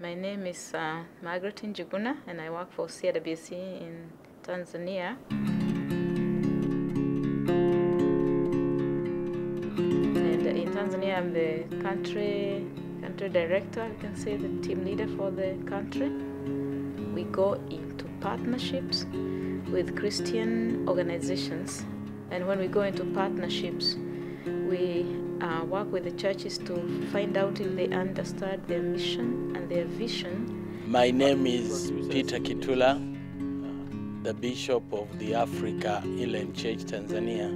My name is Margaret Njuguna, and I work for CWC in Tanzania. And in Tanzania, I'm the country director, you can say, the team leader for the country. We go into partnerships with Christian organizations. And when we go into partnerships, we work with the churches to find out if they understand their mission and their vision. My name is Peter Kitula, the Bishop of the Africa Inland Church, Tanzania.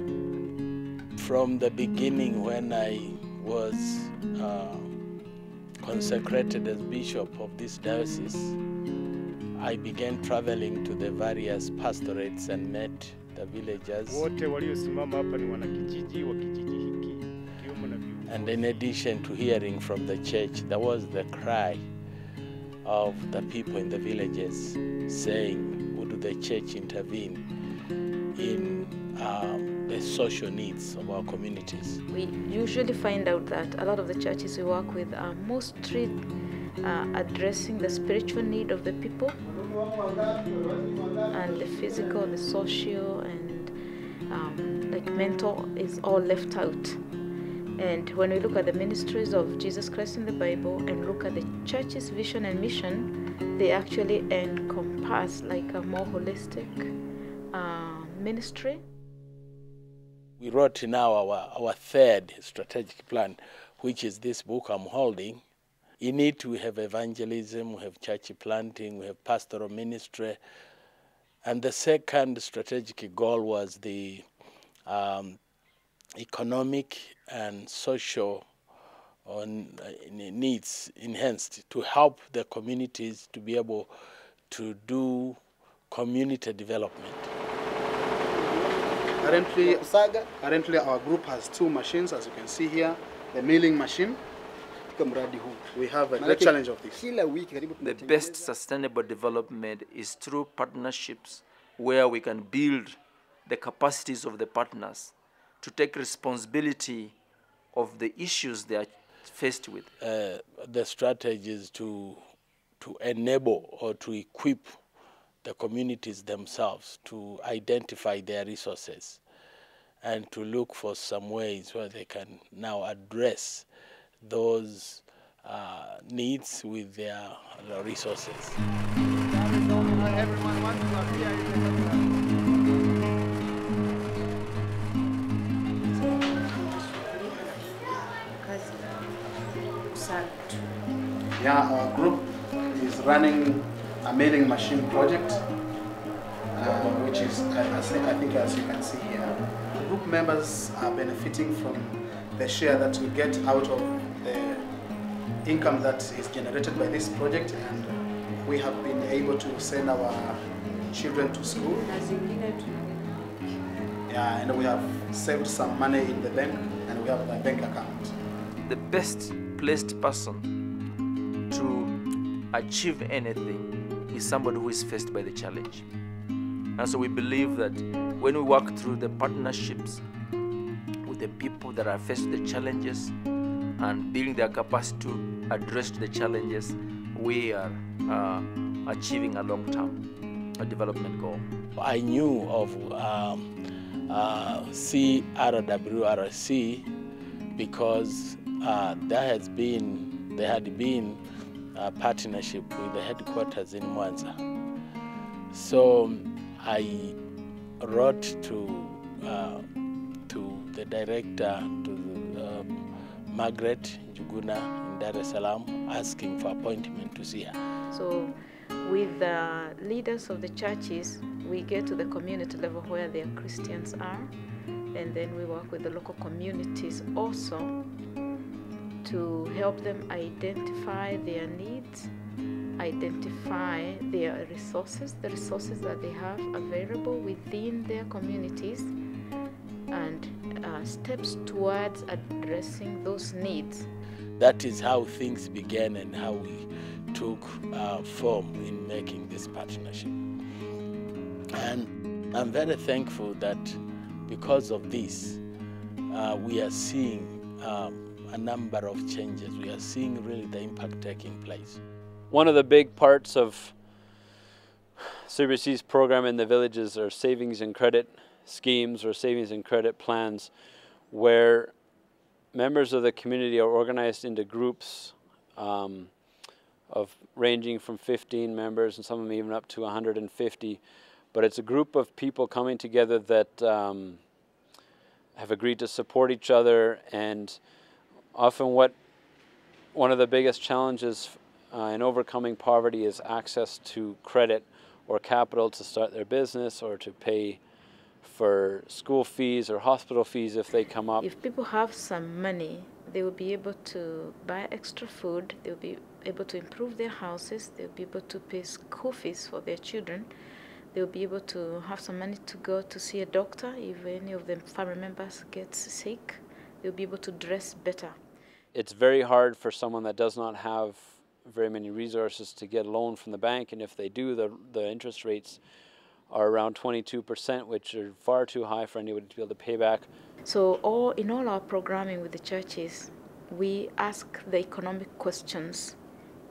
From the beginning, when I was consecrated as Bishop of this diocese, I began traveling to the various pastorates and met the villagers. And in addition to hearing from the church, there was the cry of the people in the villages saying, would the church intervene in the social needs of our communities? We usually find out that a lot of the churches we work with are mostly addressing the spiritual need of the people, and the physical, the social, and like mental is all left out. And when we look at the ministries of Jesus Christ in the Bible and look at the church's vision and mission, they actually encompass like a more holistic ministry. We wrote now our third strategic plan, which is this book I'm holding. In it, we have evangelism, we have church planting, we have pastoral ministry. And the second strategic goal was the economic and social needs enhanced to help the communities to be able to do community development. Currently our group has 2 machines, as you can see here, the milling machine. We have a great challenge of this. The best sustainable development is through partnerships where we can build the capacities of the partners to take responsibility of the issues they are faced with. The strategy is to enable or to equip the communities themselves to identify their resources and to look for some ways where they can now address those needs with their resources. Everyone wants to appear in the our group is running a milling machine project, which is, I think as you can see here, group members are benefiting from the share that we get out of the income that is generated by this project, and we have been able to send our children to school. Yeah, and we have saved some money in the bank, and we have a bank account. The best placed person to achieve anything is somebody who is faced by the challenge. And so we believe that when we work through the partnerships with the people that are faced with the challenges and building their capacity to address the challenges, we are achieving a long-term development goal. I knew of CRWRC because there had been a partnership with the headquarters in Mwanza. So I wrote to the director, to Margaret Njuguna in Dar es Salaam, asking for appointment to see her. So with the leaders of the churches, we get to the community level where their Christians are, and then we work with the local communities also to help them identify their needs, identify their resources, the resources that they have available within their communities, and steps towards addressing those needs. That is how things began and how we took form in making this partnership. And I'm very thankful that because of this, we are seeing a number of changes. We are seeing really the impact taking place. One of the big parts of CBC's program in the villages are savings and credit schemes or savings and credit plans, where members of the community are organized into groups of ranging from 15 members and some of them even up to 150. But it's a group of people coming together that have agreed to support each other, and often one of the biggest challenges in overcoming poverty is access to credit or capital to start their business or to pay for school fees or hospital fees if they come up. If people have some money, they will be able to buy extra food, they will be able to improve their houses, they will be able to pay school fees for their children, they will be able to have some money to go to see a doctor if any of the family members gets sick, they will be able to dress better. It's very hard for someone that does not have very many resources to get a loan from the bank, and if they do, the interest rates are around 22%, which are far too high for anybody to be able to pay back. So in all our programming with the churches, we ask the economic questions,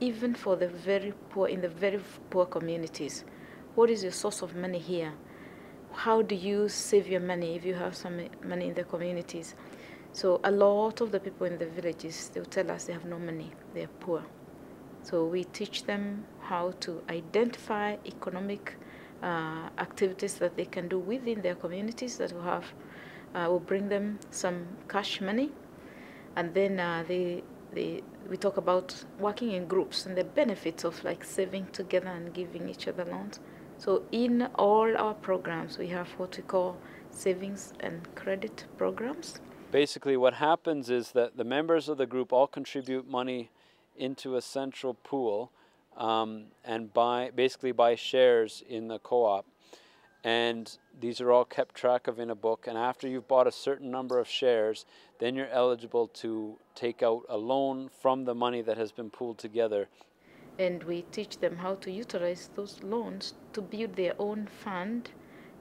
even for the very poor, in the very poor communities. What is your source of money here? How do you save your money if you have some money in the communities? So a lot of the people in the villages, they will tell us they have no money, they are poor. So we teach them how to identify economic activities that they can do within their communities that will bring them some cash money. And then we talk about working in groups and the benefits of like saving together and giving each other loans. So in all our programs, we have what we call savings and credit programs. Basically what happens is that the members of the group all contribute money into a central pool and basically buy shares in the co-op. And these are all kept track of in a book. And after you've bought a certain number of shares, then you're eligible to take out a loan from the money that has been pooled together. And we teach them how to utilize those loans to build their own fund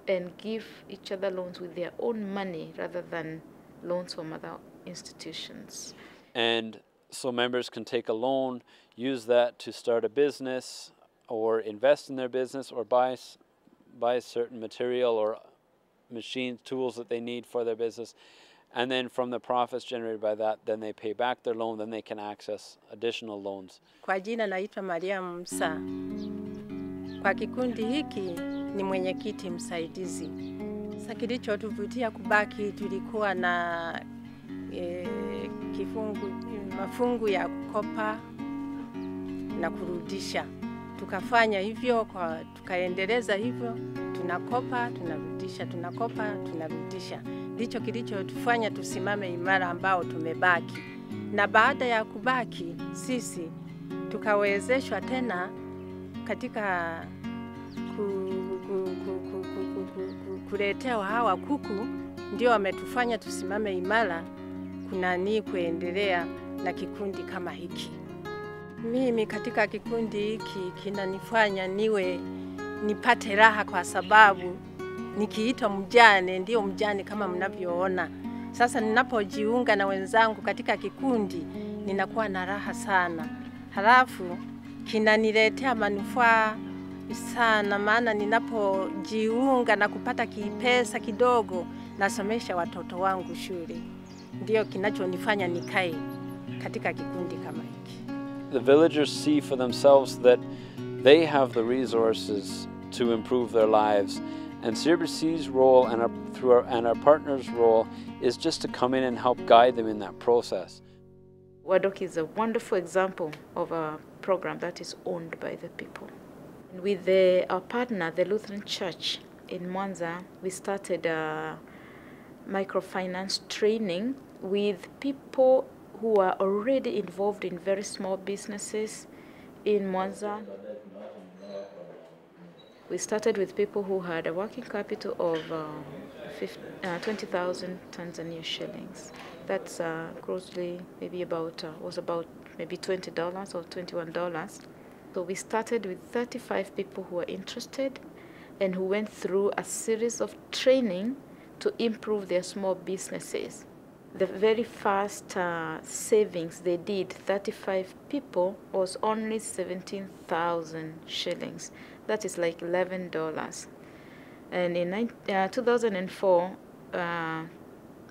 and give each other loans with their own money rather than loans from other institutions. And so members can take a loan, use that to start a business or invest in their business or buy certain material or machines, tools that they need for their business. And then from the profits generated by that, then they pay back their loan, then they can access additional loans. Kwa jina naitwa Maria Musa. Kwa kikundi hiki ni mwenyekiti msaidizi. Sasa kilichotuvutia kubaki, tulikuwa na mafungu ya kukopa na kurudisha. Tukafanya hivyo, tukaendeleza hivyo, tunakopa, tunarudisha, tunakopa, tunarudisha. Ndicho kilichotufanya tusimame imara ambao tumebaki. Na baada ya kubaki, sisi tukawezeshwa tena katika kuletewa hawa kuku, ndio wametufanya tusimame imara kuendelea na kikundi kama hiki. Mimi katika kikundi hiki kinanifanya nipate raha kwa sababu nikiitwa mjane ndio mjane kama mnavyoona. Sasa ninapojiunga na wenzangu katika kikundi ninakuwa na raha sana. Halafu kinaniletea manufaa sana, maana ninapojiunga na kupata kipesa kidogo nasomesha watoto wangu shule. Ndio kinachonifanya nikae katika kikundi kama hiki. The villagers see for themselves that they have the resources to improve their lives, and CBC's role and our partners' role is just to come in and help guide them in that process. WADOC is a wonderful example of a program that is owned by the people. With our partner, the Lutheran Church in Mwanza, we started microfinance training with people who are already involved in very small businesses in Mwanza. We started with people who had a working capital of 20,000 Tanzania shillings. That's grossly was about maybe $20 or $21. So we started with 35 people who were interested and who went through a series of training to improve their small businesses. The very first savings they did, 35 people, was only 17,000 shillings. That is like $11. And in 2004,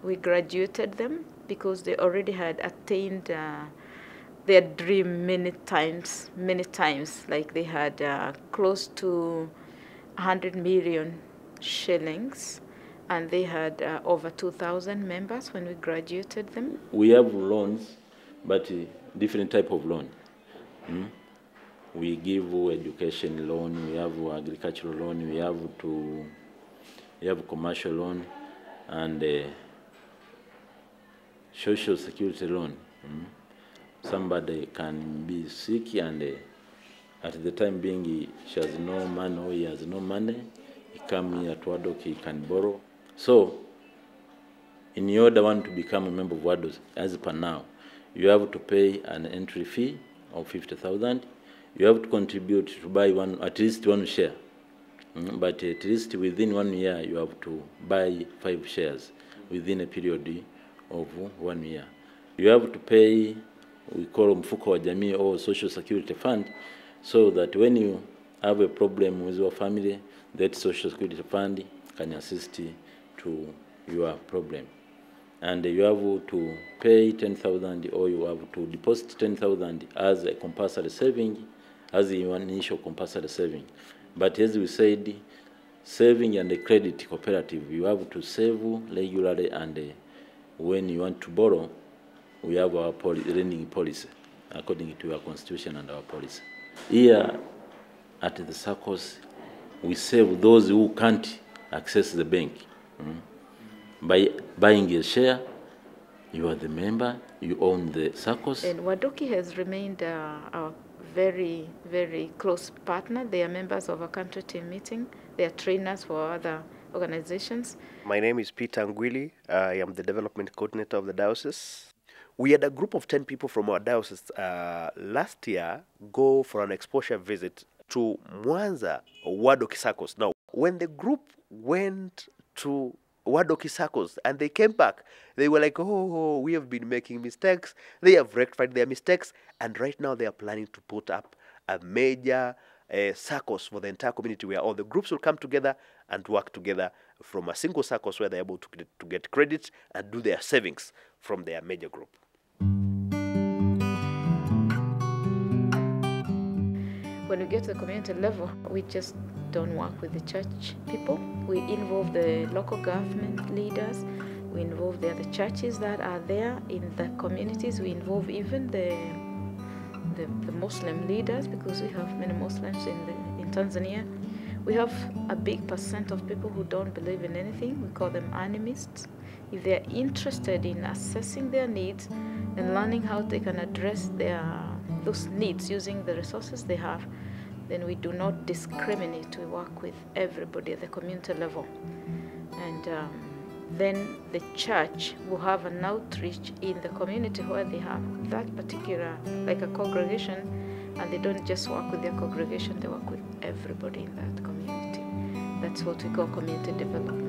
we graduated them because they already had attained their dream many times. Like they had close to 100 million shillings, and they had over 2,000 members when we graduated them. We have loans, but different type of loan. We give education loan, we have agricultural loan, we have commercial loan, and social security loan. Somebody can be sick, and at the time being she has no money or he has no money, he come here to WADOC, he can borrow. So, in order to become a member of WADOC, as per now, you have to pay an entry fee of 50,000. You have to contribute to buy at least one share. But at least within 1 year, you have to buy 5 shares within a period of 1 year. You have to pay, we call mfuko wa jamii or social security fund, so that when you have a problem with your family, that social security fund can assist to your problem. And you have to pay 10,000, or you have to deposit 10,000 as a compulsory saving, as your initial compulsory saving. But as we said, saving and the credit cooperative, you have to save regularly, and when you want to borrow, we have our lending policy according to our constitution and our policy. Here at the SACCOs, we save those who can't access the bank. By buying a share, you are the member, you own the SACCOs. And WADOC has remained our very, very close partner. They are members of our country team meeting. They are trainers for other organizations. My name is Peter Ngwili. I am the development coordinator of the diocese. We had a group of 10 people from our diocese last year go for an exposure visit to Mwanza WADOC SACCOs. Now, when the group went to WADOC SACCOs and they came back, they were like, oh, we have been making mistakes. They have rectified their mistakes, and right now they are planning to put up a major SACCOs for the entire community, where all the groups will come together and work together from a single SACCOs, where they're able to get credit and do their savings from their major group. When we get to the community level, we just don't work with the church people. We involve the local government leaders. We involve the other churches that are there in the communities. We involve even the Muslim leaders, because we have many Muslims in Tanzania. We have a big percent of people who don't believe in anything. We call them animists. If they're interested in assessing their needs and learning how they can address those needs using the resources they have, then we do not discriminate. We work with everybody at the community level. And then the church will have an outreach in the community where they have that particular, like a congregation, and they don't just work with their congregation, they work with everybody in that community. That's what we call community development.